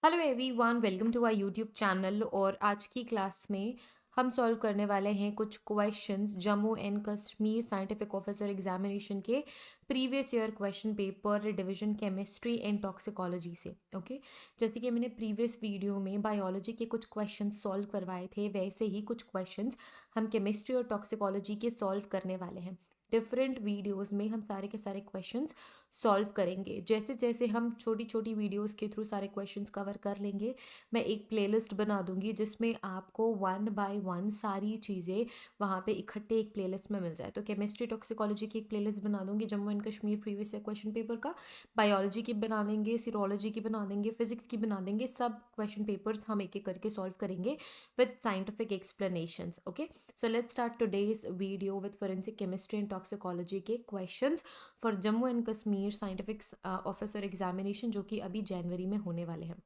Hello everyone, welcome to our YouTube channel. और आज की क्लास में हम सॉल्व करने वाले हैं कुछ questions Jammu and Kashmir scientific officer examination के previous year question paper division chemistry and toxicology से। ओके, जैसे कि मैंने प्रीवियस वीडियो में बायोलॉजी के कुछ क्वेश्चंस सॉल्व करवाए थे, वैसे ही कुछ क्वेश्चंस हम केमिस्ट्री और टॉक्सिकोलॉजी के सॉल्व करने वाले हैं। डिफरेंट वीडियोस में हम सारे के सारे क्वेश्चंस सॉल्व करेंगे। जैसे जैसे हम छोटी छोटी वीडियोस के थ्रू सारे क्वेश्चंस कवर कर लेंगे, मैं एक प्लेलिस्ट बना दूंगी जिसमें आपको वन बाय वन सारी चीज़ें वहाँ पे इकट्ठे एक प्लेलिस्ट में मिल जाए। तो केमिस्ट्री टॉक्सिकोलॉजी की एक प्लेलिस्ट बना दूंगी, Jammu and Kashmir previous year question paper का, बायोलॉजी की बना लेंगे, सीरोलॉजी की बना देंगे, फिजिक्स की बना देंगे। सब क्वेश्चन पेपर्स हम एक एक करके सॉल्व करेंगे with scientific explanations. Okay, so let's start today's video with forensic chemistry and toxicology के questions for Jammu and Kashmir scientific officer examination, जो कि अभी जनवरी में होने वाले हैं।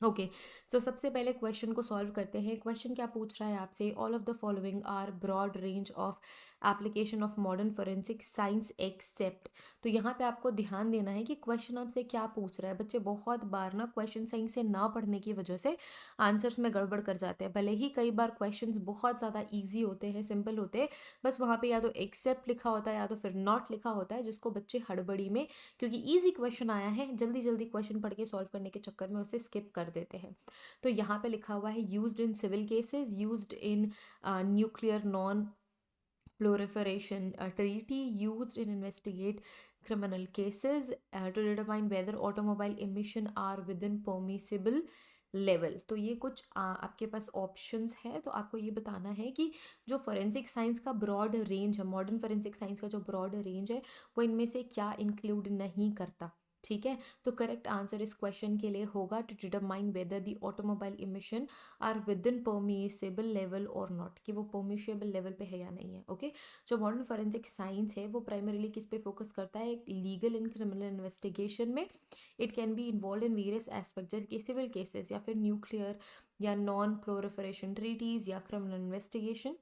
ओके, सो सबसे पहले क्वेश्चन को सॉल्व करते हैं। क्वेश्चन क्या पूछ रहा है आपसे? All of the following are broad range of application of modern forensic science except. तो यहाँ पे आपको ध्यान देना है कि क्वेश्चन आपसे क्या पूछ रहा है। बच्चे बहुत बार ना क्वेश्चन सही से ना पढ़ने की वजह से आंसर्स में गड़बड़ कर जाते हैं। भले ही कई बार क्वेश्चंस बहुत ज़्यादा ईजी होते हैं, सिंपल होते हैं, बस वहाँ पे या तो एक्सेप्ट लिखा होता है या तो फिर नॉट लिखा होता है, जिसको बच्चे हड़बड़ी में, क्योंकि ईजी क्वेश्चन आया है, जल्दी जल्दी क्वेश्चन पढ़ के सॉल्व करने के चक्कर में उसे स्किप कर देते हैं। तो यहाँ पे लिखा हुआ है used in civil cases, used in nuclear non proliferation treaty, used in investigate criminal cases, to determine whether automobile emission are within permissible level. तो ये कुछ आपके पास ऑप्शंस है, तो आपको ये बताना है कि जो फोरेंसिक साइंस का ब्रॉड रेंज है, मॉडर्न फोरेंसिक साइंस का जो ब्रॉड रेंज है, वो इनमें से क्या इंक्लूड नहीं करता। ठीक है, तो करेक्ट आंसर इस क्वेश्चन के लिए होगा to determine whether the automobile emission are within permissible level और नॉट, कि वो परमिशेबल लेवल पे है या नहीं है। ओके, जो मॉडर्न फोरेंसिक साइंस है वो प्राइमरीली किस पे फोकस करता है? लीगल एंड क्रिमिनल इन्वेस्टिगेशन में। It can be involve in various aspect, जैसे कि सिविल केसेस या फिर न्यूक्लियर या नॉन प्रोलिफरेशन ट्रीटीज या क्रिमिनल इन्वेस्टिगेशन।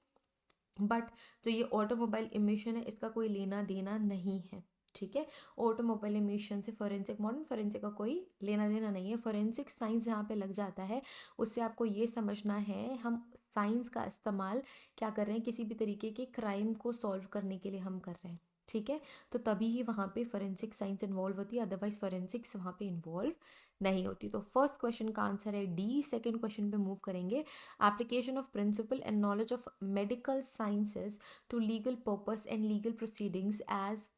बट जो ये ऑटोमोबाइल इमिशन है, इसका कोई लेना देना नहीं है। ठीक है, ऑटोमोबाइल इमिशन से फोरेंसिक, मॉडर्न फोरेंसिक का कोई लेना देना नहीं है। फोरेंसिक साइंस जहाँ पे लग जाता है, उससे आपको ये समझना है हम साइंस का इस्तेमाल क्या कर रहे हैं, किसी भी तरीके के क्राइम को सॉल्व करने के लिए हम कर रहे हैं। ठीक है, तो तभी ही वहाँ पे फोरेंसिक साइंस इन्वॉल्व होती है, अदरवाइज फोरेंसिक्स वहाँ पे इन्वॉल्व नहीं होती। तो फर्स्ट क्वेश्चन का आंसर है डी। सेकेंड क्वेश्चन पे मूव करेंगे। Application of principle and knowledge of medical sciences to legal purpose and legal proceedings as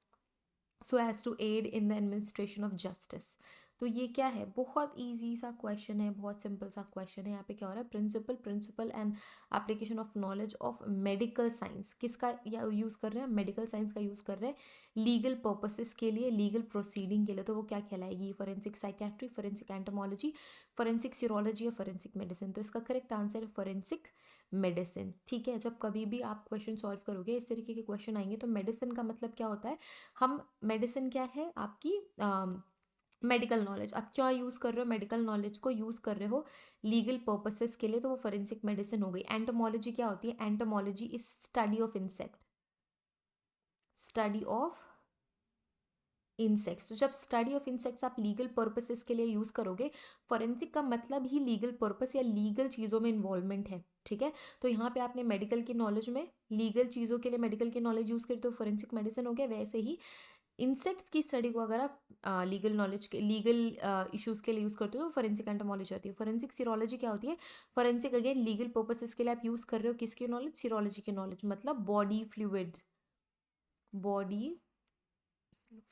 so as to aid in the administration of justice। तो ये क्या है? बहुत easy सा क्वेश्चन है, बहुत सिंपल सा क्वेश्चन है। यहाँ पे क्या हो रहा है? Principle and application of knowledge of medical science, किसका या यूज़ कर रहे हैं? मेडिकल साइंस का यूज़ कर रहे हैं लीगल पर्पसेस के लिए, लीगल प्रोसीडिंग के लिए। तो वो क्या कहलाएगी? Forensic psychiatry, forensic entomology, forensic serology या फोरेंसिक मेडिसिन। तो इसका करेक्ट आंसर है फोरेंसिक मेडिसिन। ठीक है, जब कभी भी आप क्वेश्चन सॉल्व करोगे, इस तरीके के क्वेश्चन आएंगे, तो मेडिसिन का मतलब क्या होता है? हम मेडिसिन क्या है आपकी? Medical knowledge. आप क्या यूज़ कर रहे हो? मेडिकल नॉलेज को यूज़ कर रहे हो लीगल पर्पसेस के लिए, तो वो फोरेंसिक मेडिसिन हो गई। एंटोमोलॉजी क्या होती है? Entomology is study of insect, study of insects. तो जब स्टडी ऑफ इंसेक्ट्स आप लीगल पर्पसेस के लिए यूज़ करोगे, फोरेंसिक का मतलब ही लीगल पर्पस या लीगल चीज़ों में इन्वॉल्वमेंट है। ठीक है, तो यहाँ पे आपने मेडिकल की नॉलेज में लीगल चीज़ों के लिए मेडिकल की नॉलेज यूज़ करी, तो फोरेंसिक मेडिसिन हो गया। वैसे ही इंसेक्ट्स की स्टडी को अगर आप लीगल नॉलेज के, लीगल इश्यूज़ के लिए यूज़ करते हो, तो फोरेंसिक एंटोमोलॉजी होती है। फोरेंसिक सीरोलॉजी क्या होती है? फोरेंसिक अगेन लीगल पर्पसेस के लिए आप यूज़ कर रहे हो किसकी नॉलेज? सीरोलॉजी की नॉलेज, मतलब body fluid, body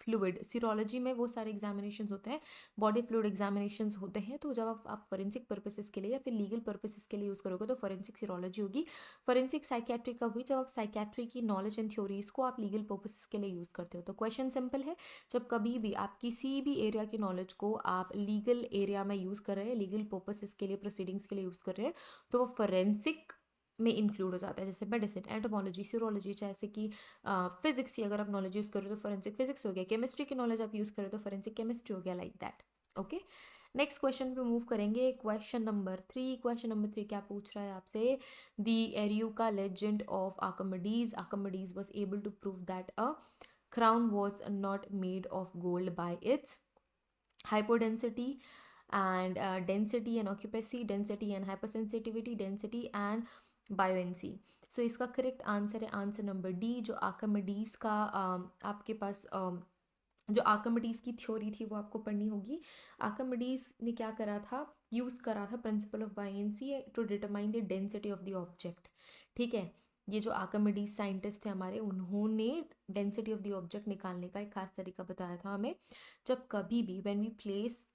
fluid. Serology में वो सारे एग्जामिनेशंस होते हैं, बॉडी फ्लूइड एग्जामिनेशंस होते हैं। तो जब आप फोरेंसिक पर्पसेस के लिए या फिर लीगल पर्पसेस के लिए यूज़ करोगे, तो फोरेंसिक सीरोलॉजी होगी। फोरेंसिक साइकेट्री कब हुई? जब आप साइकेट्री की नॉलेज एंड थ्योरीज को आप लीगल पर्पसेस के लिए यूज़ करते हो। तो क्वेश्चन सिंपल है, जब कभी भी आप किसी भी एरिया की नॉलेज को आप लीगल एरिया में यूज़ कर रहे हैं, लीगल पर्पसेस के लिए, प्रोसीडिंग्स के लिए यूज़ कर रहे हैं, तो वो फोरेंसिक में इंक्लूड हो जाता है। जैसे मेडिसिन, एंटोमोलॉजी, सीरोलॉजी, जैसे कि फिजिक्स की अगर आप नॉलेज यूज़ करो तो फोरेंसिक फिजिक्स हो गया, केमिस्ट्री की नॉलेज आप यूज़ करो तो फोरेंसिक केमिस्ट्री हो गया, like that. Okay, next question पे मूव करेंगे। Question number 3। क्वेश्चन नंबर 3 क्या पूछ रहा है आपसे? The eureka legend of Archimedes. Archimedes was able to prove that a crown was not made of gold by its hypodensity, and density and occupancy, density and hypersensitivity, density and buoyancy. सो इसका correct answer है answer number D, जो Archimedes का आपके पास जो Archimedes की theory थी वो आपको पढ़नी होगी। आर्किमिडीज ने क्या करा था, यूज़ करा था principle of buoyancy to determine the density of the object. ठीक है, ये जो आर्किमिडीज साइंटिस्ट थे हमारे, उन्होंने डेंसिटी ऑफ द ऑब्जेक्ट निकालने का एक खास तरीका बताया था हमें। जब कभी भी when we place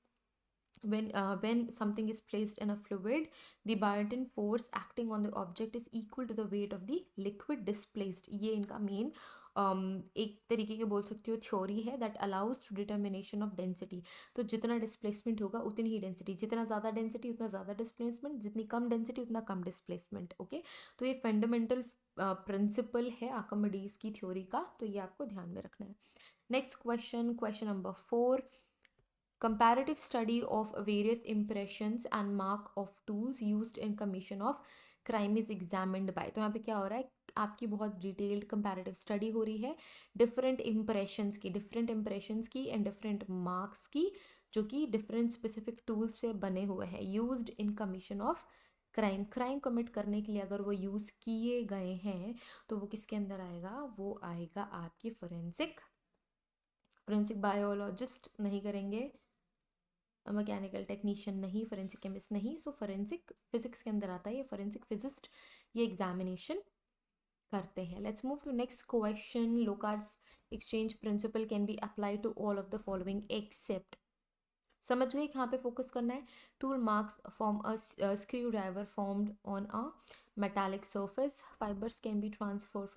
when something is placed in a fluid, the Barton force acting on the object is equal to the weight of the liquid displaced। ये इनका मेन एक तरीके के बोल सकते हो थ्योरी है that allows to determination of density. तो जितना डिस्प्लेसमेंट होगा उतनी ही डेंसिटी, जितना ज़्यादा डेंसिटी उतना ज़्यादा डिस्प्लेसमेंट, जितनी कम डेंसिटी उतना कम डिस्प्लेसमेंट। ओके, तो ये फंडामेंटल प्रिंसिपल है आर्किमिडीज की थ्योरी का, तो ये आपको ध्यान में रखना है। Next question, question number 4, comparative study of various impressions and mark of tools used in commission of crime is examined by। तो यहाँ पे क्या हो रहा है, आपकी बहुत डिटेल्ड कंपैरेटिव स्टडी हो रही है डिफरेंट इंप्रेशंस की एंड डिफरेंट मार्क्स की, जो कि डिफरेंट स्पेसिफिक टूल्स से बने हुए हैं used in commission of crime commit करने के लिए अगर वो यूज़ किए गए हैं तो वो किसके अंदर आएगा, वो आएगा आपकी फोरेंसिक बायोलॉजिस्ट नहीं करेंगे, मैकेनिकल टेक्नीशियन नहीं, फोरेंसिक केमिस्ट नहीं, सो फोरेंसिक फिजिक्स के अंदर आता है ये, फोरेंसिक फिजिस्ट ये एग्जामिनेशन करते हैं। Let's move to next question. Locard's exchange principle can be apply to all of the following except. समझ गए कहाँ पे फोकस करना है। Tool marks form a screw driver formed on a metallic surface, fibers can be transferred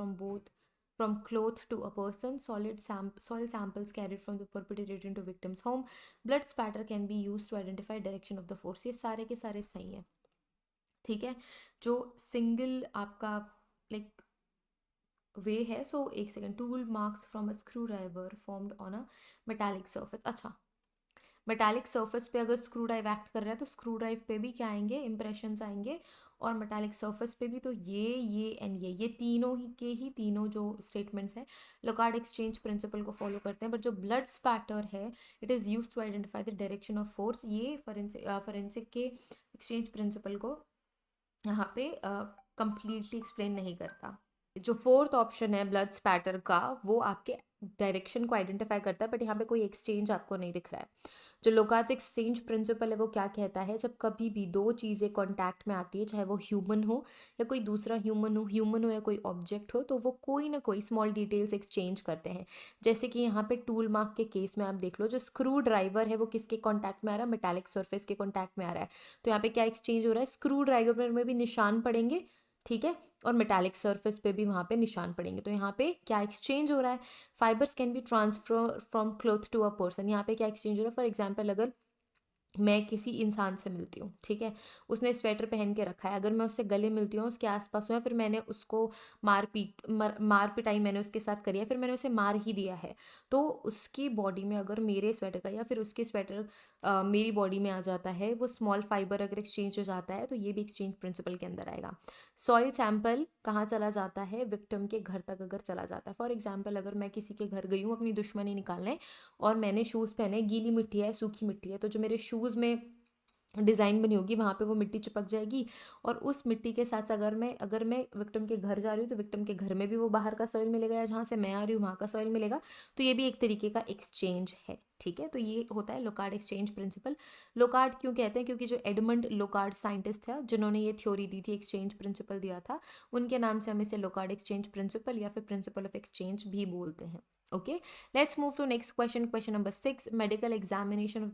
from cloth to a person, soil samples carried from the perpetrator into victim's home, blood spatter can be used to identify direction of the force। ये सारे के सारे सही हैं। ठीक है, जो single आपका लाइक वे है, सो एक second, tool marks from a screw driver formed on a metallic surface. अच्छा, मेटालिक सर्फेस पे अगर स्क्रू ड्राइव एक्ट कर रहा है तो स्क्रू ड्राइव पे भी क्या आएंगे, इंप्रेशंस आएंगे, और मेटालिक सर्फेस पे भी। तो ये एंड ये तीनों ही के ही तीनों जो स्टेटमेंट्स हैं लोकार्ड एक्सचेंज प्रिंसिपल को फॉलो करते हैं। बट जो ब्लड स्पैटर है it is use to identify the direction of force, ये फोरेंसिक के एक्सचेंज प्रिंसिपल को यहाँ पे कंप्लीटली एक्सप्लेन नहीं करता। जो फोर्थ ऑप्शन है ब्लड स्पैटर का, वो आपके डायरेक्शन को आइडेंटिफाई करता है, बट यहाँ पे कोई एक्सचेंज आपको नहीं दिख रहा है। जो लोकार्ड्स एक्सचेंज प्रिंसिपल है वो क्या कहता है, जब कभी भी दो चीज़ें कांटेक्ट में आती है, चाहे वो ह्यूमन हो या कोई दूसरा ह्यूमन हो या कोई ऑब्जेक्ट हो, तो वो कोई ना कोई स्मॉल डिटेल्स एक्सचेंज करते हैं। जैसे कि यहाँ पे टूल मार्क के केस में आप देख लो, जो स्क्रू ड्राइवर है वो किसके कॉन्टैक्ट में आ रहा है, मेटालिक सर्फेस के कॉन्टैक्ट में आ रहा है। तो यहाँ पे क्या एक्सचेंज हो रहा है, स्क्रू ड्राइवर में भी निशान पड़ेंगे, ठीक है, और मेटालिक सर्फेस पे भी वहाँ पे निशान पड़ेंगे। तो यहाँ पे क्या एक्सचेंज हो रहा है, fibres can be transfer from cloth to a person. यहाँ पे क्या एक्सचेंज हो रहा है, फॉर एग्जाम्पल अगर मैं किसी इंसान से मिलती हूँ, ठीक है, उसने स्वेटर पहन के रखा है, अगर मैं उससे गले मिलती हूँ, उसके आसपास हूँ, या फिर मैंने उसको मार पिटाई मैंने उसके साथ करी है, फिर मैंने उसे मार ही दिया है, तो उसकी बॉडी में अगर मेरे स्वेटर का या फिर उसके स्वेटर मेरी बॉडी में आ जाता है, वो स्मॉल फाइबर अगर एक्सचेंज हो जाता है, तो ये भी एक्सचेंज प्रिंसिपल के अंदर आएगा। सॉइल सैंपल कहाँ चला जाता है, विक्टिम के घर तक अगर चला जाता है। फॉर एग्जाम्पल अगर मैं किसी के घर गई हूँ अपनी दुश्मनी निकालने, और मैंने शूज़ पहने, गीली मिट्टी है सूखी मिट्टी है, तो जो मेरे शूज़ में डिज़ाइन बनी होगी वहाँ पे वो मिट्टी चिपक जाएगी, और उस मिट्टी के साथ अगर मैं विक्टिम के घर जा रही हूँ तो विक्टिम के घर में भी वो बाहर का सॉइल मिलेगा, या जहाँ से मैं आ रही हूँ वहाँ का सॉइल मिलेगा। तो ये भी एक तरीके का एक्सचेंज है। ठीक है, तो ये होता है लोकार्ड एक्सचेंज प्रिंसिपल। लोकार्ड क्यों कहते हैं, क्योंकि जो एडमंड लोकार्ड साइंटिस्ट था जिन्होंने ये थ्योरी दी थी, एक्सचेंज प्रिंसिपल दिया था, उनके नाम से हम इसे लोकार्ड एक्सचेंज प्रिंसिपल या फिर प्रिंसिपल ऑफ एक्सचेंज भी बोलते हैं। Okay, let's move to next question, question number 6। Medical examination of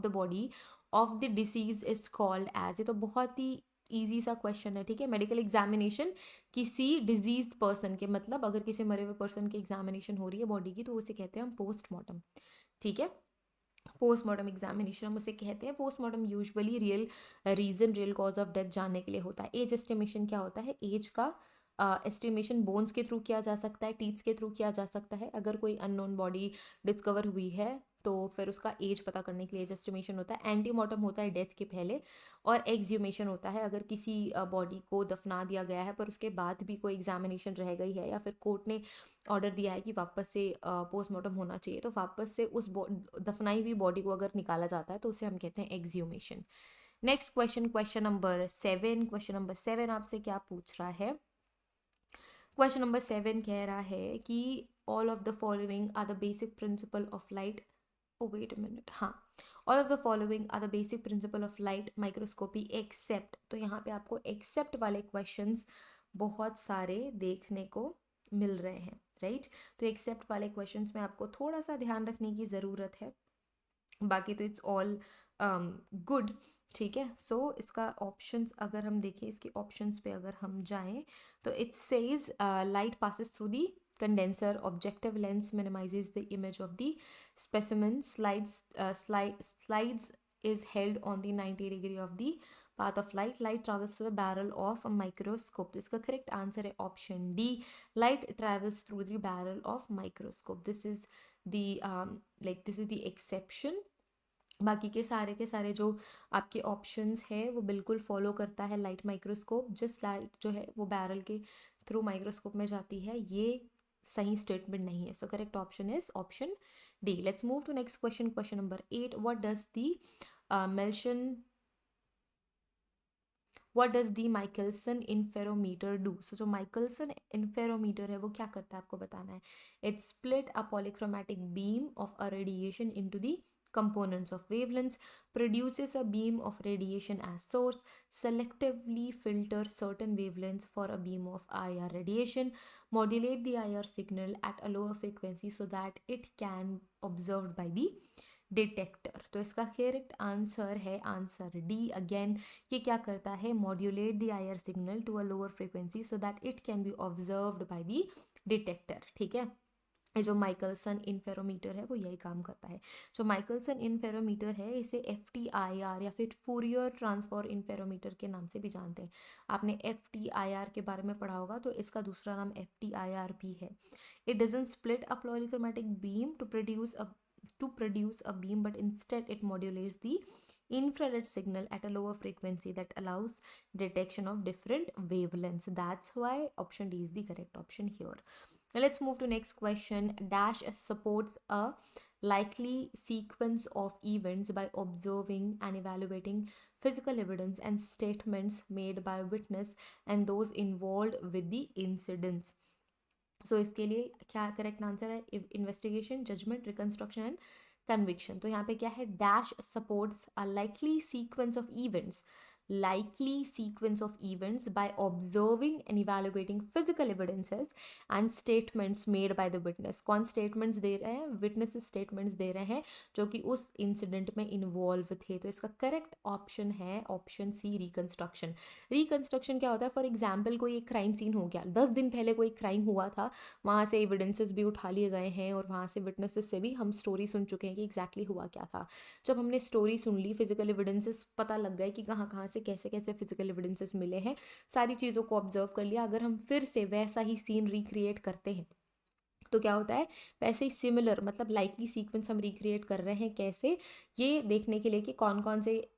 the body of the disease is called as. ये तो बहुत ही ईजी सा क्वेश्चन है। ठीक है, मेडिकल एग्जामिनेशन किसी डिजीज पर्सन के, मतलब अगर किसी मरे हुए पर्सन की एग्जामिनेशन हो रही है बॉडी की, तो उसे कहते हैं हम पोस्टमार्टम। ठीक है, पोस्टमार्टम एग्जामिनेशन हम उसे कहते हैं। Postmortem usually real cause of death जानने के लिए होता है। एज एस्टिमेशन क्या होता है, एज का एस्टिमेशन बोन्स के थ्रू किया जा सकता है, टीथ्स के थ्रू किया जा सकता है। अगर कोई अननोन बॉडी डिस्कवर हुई है तो फिर उसका एज पता करने के लिए एज एस्टिमेशन होता है। एंटीमॉर्टम होता है डेथ के पहले, और एक्सह्यूमेशन होता है अगर किसी बॉडी को दफना दिया गया है पर उसके बाद भी कोई एग्जामिनेशन रह गई है या फिर कोर्ट ने ऑर्डर दिया है कि वापस से पोस्टमार्टम होना चाहिए, तो वापस से उस दफनाई हुई बॉडी को अगर निकाला जाता है तो उसे हम कहते हैं एक्सह्यूमेशन। नेक्स्ट क्वेश्चन, क्वेश्चन नंबर 7 आपसे क्या पूछ रहा है? क्वेश्चन नंबर 7 कह रहा है कि all of the following are the basic principle of light, oh wait a minute, हाँ, all of the following are the basic principle of light microscopy except, तो यहाँ पे आपको एक्सेप्ट वाले क्वेश्चंस बहुत सारे देखने को मिल रहे हैं, राइट? तो एक्सेप्ट वाले क्वेश्चंस में आपको थोड़ा सा ध्यान रखने की ज़रूरत है, बाकी तो इट्स ऑल गुड, ठीक है। सो इसका ऑप्शंस अगर हम देखें, इसके ऑप्शंस पे अगर हम जाएं तो it says light passes through the condenser, objective lens minimizes the image of the specimen, slides is held on the 90 degree of the path of light travels through the barrel of a microscope, तो इसका correct answer है option D, light travels through the barrel of microscope, this is the this is the exception। बाकी के सारे जो आपके options है वो बिल्कुल फॉलो करता है लाइट माइक्रोस्कोप, जिस लाइट जो है वो बैरल के थ्रू माइक्रोस्कोप में जाती है, ये सही स्टेटमेंट नहीं है। So correct option is option D. Let's move to next question, question number 8, what does the Michelson interferometer do? So जो माइकलसन इंफेरोमीटर है वो क्या करता है आपको बताना है। It split a polychromatic beam of a radiation into the components of wavelengths, produces a beam of radiation as source, selectively filters certain wavelengths for a beam of IR radiation, modulate the IR signal at a lower frequency so that it can observed by the detector. तो इसका correct answer है answer D again. ये क्या करता है, modulate the IR signal to a lower frequency so that it can be observed by the detector, ठीक है। जो माइकलसन इंफेरोमीटर है वो यही काम करता है। जो माइकलसन इंफेरोमीटर है इसे FTIR या फिर फूरियर ट्रांसफॉर इंफेरोमीटर के नाम से भी जानते हैं। आपने FTIR के बारे में पढ़ा होगा, तो इसका दूसरा नाम FTIR भी है। It doesn't split a polychromatic beam to produce a beam, but instead it modulates the infrared signal at a lower frequency that allows detection of different wavelengths. That's why option D is the correct option here. Now let's move to next question. Dash supports a likely sequence of events by observing and evaluating physical evidence and statements made by witness and those involved with the incidents. सो इसके लिए क्या correct answer है, investigation, judgement, reconstruction and conviction. तो यहाँ पे क्या है, dash supports a likely sequence of events by observing and evaluating physical evidences and statements made by the witness। कौन स्टेटमेंट्स दे रहे हैं, विटनेस स्टेटमेंट्स दे रहे हैं जो कि उस इंसिडेंट में इन्वॉल्व थे। तो इसका करेक्ट ऑप्शन है ऑप्शन सी, रिकंस्ट्रक्शन। रिकंस्ट्रक्शन क्या होता है, फॉर एग्जाम्पल कोई एक क्राइम सीन हो गया, 10 दिन पहले कोई क्राइम हुआ था, वहाँ से एविडेंसेस भी उठा लिए गए हैं और वहाँ से विटनेसेस से भी हम स्टोरी सुन चुके हैं कि एग्जैक्टली हुआ क्या था। जब हमने स्टोरी सुन ली, फिजिकल एविडेंसेस पता लग गए कि कहाँ कहाँ से कैसे कैसे फिजिकल एविडेंसेस मिले हैं, सारी चीज़ों को ऑब्जर्व कर लिया, अगर हम फिर से वैसा ही सीन रिक्रिएट करते हैं तो क्या होता है, वैसे ही सिमिलर मतलब लाइकली सीक्वेंस हम रिक्रिएट कर रहे हैं कैसे, ये देखने के लिए कि कौन कौन से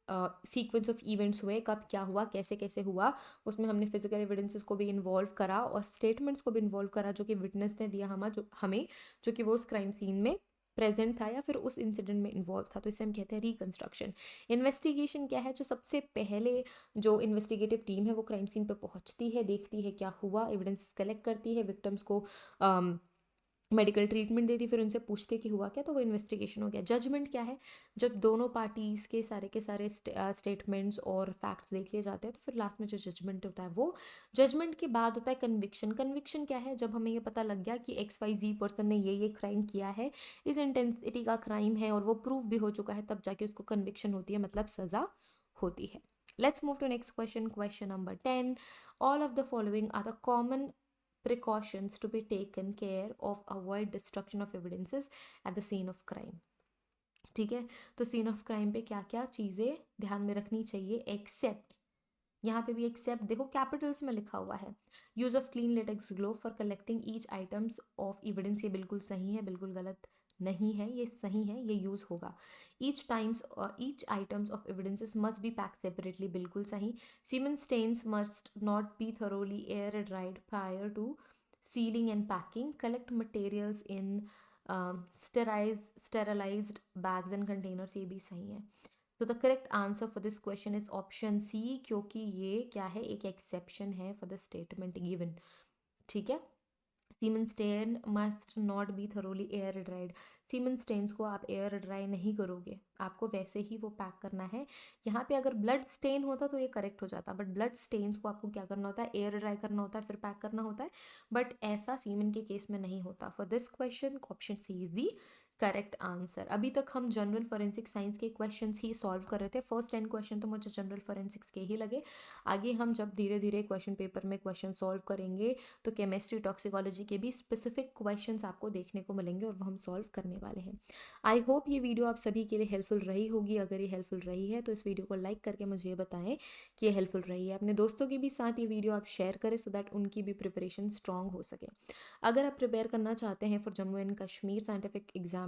सीक्वेंस ऑफ इवेंट्स हुए, कब क्या हुआ, कैसे कैसे हुआ, उसमें हमने फिजिकल एविडेंसेस को भी इन्वॉल्व करा और स्टेटमेंट्स को भी इन्वॉल्व करा जो कि विटनेस ने दिया हमें जो कि वो उस क्राइम सीन में प्रेजेंट था या फिर उस इंसिडेंट में इन्वॉल्व था। तो इसे हम कहते हैं रिकंस्ट्रक्शन। इन्वेस्टिगेशन क्या है, जो सबसे पहले जो इन्वेस्टिगेटिव टीम है वो क्राइम सीन पे पहुंचती है, देखती है क्या हुआ, एविडेंस कलेक्ट करती है, विक्टिम्स को मेडिकल ट्रीटमेंट देती, फिर उनसे पूछते कि हुआ क्या, तो वो इन्वेस्टिगेशन हो गया। जजमेंट क्या है, जब दोनों पार्टीज़ के सारे स्टेटमेंट्स और फैक्ट्स देख लिए जाते हैं तो फिर लास्ट में जो जजमेंट होता है वो। जजमेंट के बाद होता है कन्विक्शन। कन्विक्शन क्या है, जब हमें ये पता लग गया कि XYZ पर्सन ने ये क्राइम किया है, इस इंटेंसिटी का क्राइम है और वो प्रूफ भी हो चुका है, तब जाके उसको कन्विक्शन होती है, मतलब सज़ा होती है। Let's move to next question, question number 10. All of the following are the common precautions to be taken care of avoid destruction of evidences at the scene of crime। ठीक है, तो सीन ऑफ क्राइम पे क्या क्या चीज़ें ध्यान में रखनी चाहिए, एक्सेप्ट, यहाँ पे भी एक्सेप्ट देखो कैपिटल्स में लिखा हुआ है। Use of clean latex glove for collecting each items of evidence, ये बिल्कुल सही है, बिल्कुल गलत नहीं है, ये सही है, ये यूज़ होगा। Each items of evidences must be pack separately, बिल्कुल सही। Semen stains must not be thoroughly air dried prior to sealing and packing. Collect materials in sterilized bags and containers, ये भी सही है। तो the correct answer for this question is option C, क्योंकि ये क्या है, एक एक्सेप्शन है फॉर द स्टेटमेंट गिवन। ठीक है। Semen stain must not be thoroughly air dried, semen stains को आप एयर ड्राई नहीं करोगे, आपको वैसे ही वो पैक करना है। यहाँ पे अगर ब्लड स्टेन होता तो ये करेक्ट हो जाता, बट ब्लड स्टेन्स को आपको क्या करना होता है, एयर ड्राई करना होता है, फिर पैक करना होता है, बट ऐसा सीमन के केस में नहीं होता। For this question option C is the correct answer. अभी तक हम जनरल फॉरेंसिक साइंस के क्वेश्चंस ही सॉल्व कर रहे थे। फर्स्ट 10 क्वेश्चन तो मुझे जनरल फॉरेंसिक्स के ही लगे। आगे हम जब धीरे धीरे क्वेश्चन पेपर में क्वेश्चन सॉल्व करेंगे तो केमिस्ट्री टॉक्सिकोलॉजी के भी स्पेसिफिक क्वेश्चंस आपको देखने को मिलेंगे और वो हम सॉल्व करने वाले हैं। आई होप ये वीडियो आप सभी के लिए हेल्पफुल रही होगी। अगर ये हेल्पफुल रही है तो इस वीडियो को लाइक करके मुझे ये बताएं कि ये हेल्पफुल रही है। अपने दोस्तों के भी साथ ये वीडियो आप शेयर करें सो दैट उनकी भी प्रिपरेशन स्ट्रांग हो सके। अगर आप प्रिपेयर करना चाहते हैं for Jammu and Kashmir scientific examination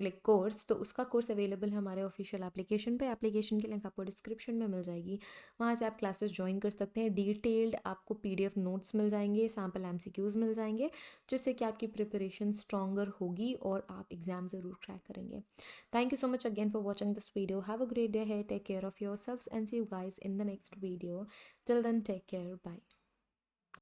like course, तो उसका कोर्स अवेलेबल है हमारे ऑफिशियल एप्लीकेशन पे। एप्लीकेशन की लिंक आपको डिस्क्रिप्शन में मिल जाएगी, वहाँ से आप क्लासेस ज्वाइन कर सकते हैं। डिटेल्ड आपको पीडीएफ नोट्स मिल जाएंगे, सैम्पल एमसीक्यूज मिल जाएंगे, जिससे कि आपकी प्रिपरेशन स्ट्रॉन्गर होगी और आप एग्जाम ज़रूर क्रैक करेंगे। Thank you so much again for watching this video. Have a great day है, take care of your self and see you guys in the next video. Till then take care, bye.